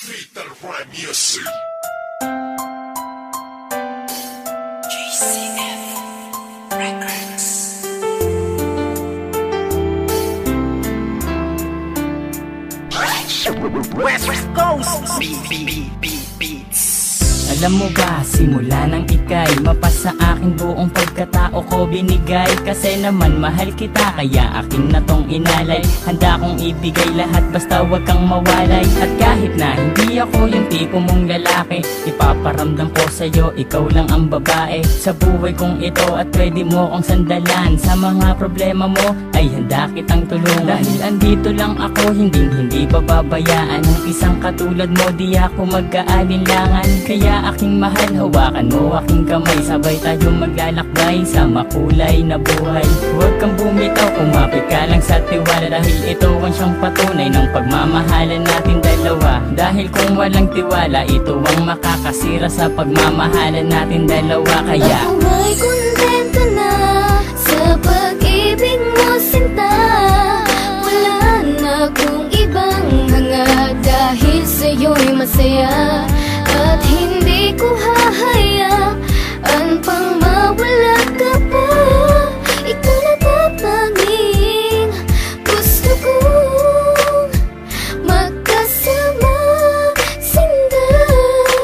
Fatal Rhyme Music. JCF Records. West Coast Beats. Alam mo ba, simula nang ika'y mapasa akin buong pagkatao ko binigay. Kasi naman mahal kita, kaya akin na tong inalay. Handa kong ibigay lahat basta wag kang mawalay. At kahit na hindi ako yung tipo mong lalaki, ipaparamdam ko sa'yo, ikaw lang ang babae sa buhay kong ito at pwede mo kong sandalan. Sa mga problema mo ay handa kitang tulungan. Dahil andito lang ako, hindi pababayaan ng isang katulad mo, di ako mag-aalinlangan. Kaya aking mahal, hawakan mo aking kamay, sabay tayo maglalakbay sa makulay na buhay. Huwag kang bumitaw, kumapit ka lang sa tiwala, dahil ito ang siyang patunay ng pagmamahalan natin dalawa. Dahil kung walang tiwala, ito ang makakasira sa pagmamahalan natin dalawa. Kaya ako may kontento na sa pag-ibig mo, sinta. Wala na akong ibang hanga, dahil sa'yo'y masaya. At hindi ko hahayaan pang mawala ka pa. Ikaw na tatanging gusto kong magkasama, sinda.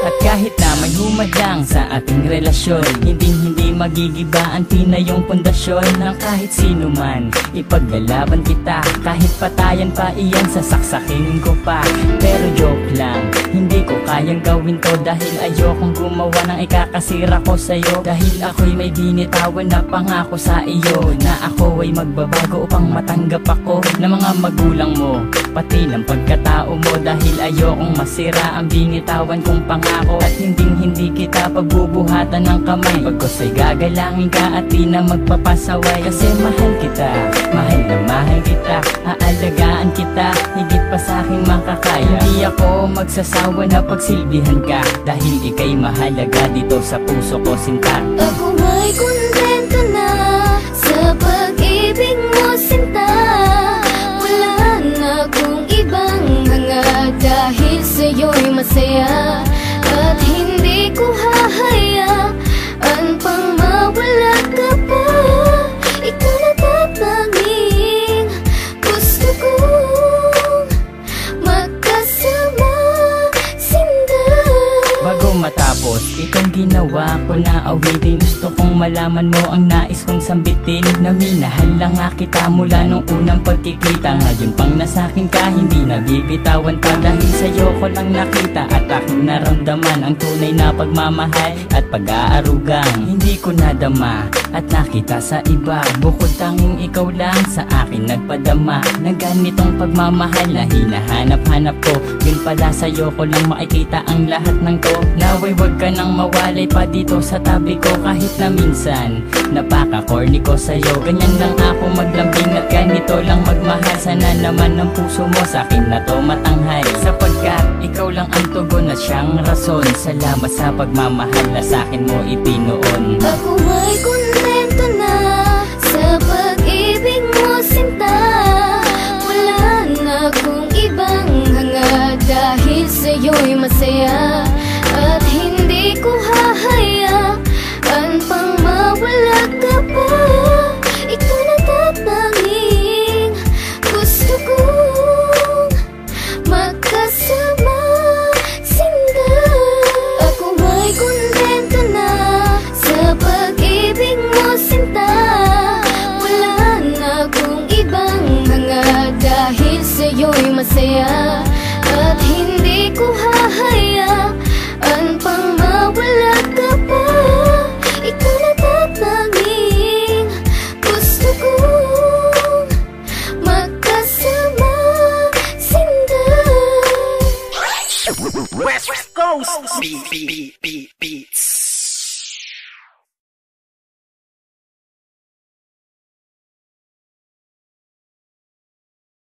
at kahit na may humadlang sa ating relasyon, hindi magigiba ang tinayong pundasyon ng kahit sino man. Ipaglalaban kita, kahit patayan pa iyan, sasaksakin ko pa. Pero joke lang, hindi ko kayang gawin to, dahil ayokong gumawa ng ikakasira ko sa'yo. Dahil ako'y may binitawan na pangako sa iyo, na ako ay magbabago upang matanggap ako ng mga magulang mo, pati ng pagkatao mo. Dahil ayokong masira ang binitawan kong pangako, at hindi kita pagbubuhatan ng kamay. Pagkos ay gagalangin ka at di na magpapasaway. Kasi mahal kita, mahal na mahal kita, aalagaan kita higit pa sa aking makakaya. Hindi ako magsasawa na pagsilbihan ka, dahil ika'y mahalaga dito sa puso ko, sinta. Ako may kontento na sa pag-ibig mo, sinta. Wala na akong ibang hanga, dahil sa'yo'y masaya. At hindi ko hahayaan pang mawala ka pa. Ikaw na tatanging gusto kong magkasama, sinda. Bago matapos itong ginawa ko na awitin, gusto kong malaman mo ang nais kong sambitin, na minahal lang nga kita mula nung unang pagkikita. Ngayon pang nasakin ka, hindi nabibitawan pa, dahil sa'yo ko lang nakita at aking naramdaman ang tunay na pagmamahal at pag-aarugang hindi ko nadama at nakita sa iba. Bukod tanging ikaw lang sa akin nagpadama ng ganitong pagmamahal na hinahanap-hanap ko. Yun pala, sa'yo ko lang makikita ang lahat ng to. Naway wag ka nang mawalay pa dito sa tabi ko, kahit na minsan napaka-corny ko sa'yo. Ganyan lang ako maglambing at ganito lang magmahal. Sana naman ang puso mo sa akin na to matanghal, sapagkat ikaw lang ang tugon at siyang rason. Salamat sa pagmamahal na sa akin mo ipinoon. Ako may kontento na sa pag-ibig mo, sinta. Wala na akong ibang hanga, dahil sa'yo'y masaya. At hindi ko hahayaan pang mawala ka pa. Ikaw na tatanging gusto kong magkasama, sinda. Ako may kontento na sa pag-ibig mo, sinta. Wala na akong ibang hanga, dahil sa'yo'y masaya. At hindi ko hahayaan pang mawala ka pa. Ikaw na tatanging gusto kong magkasama, sinda. West Coast Beats.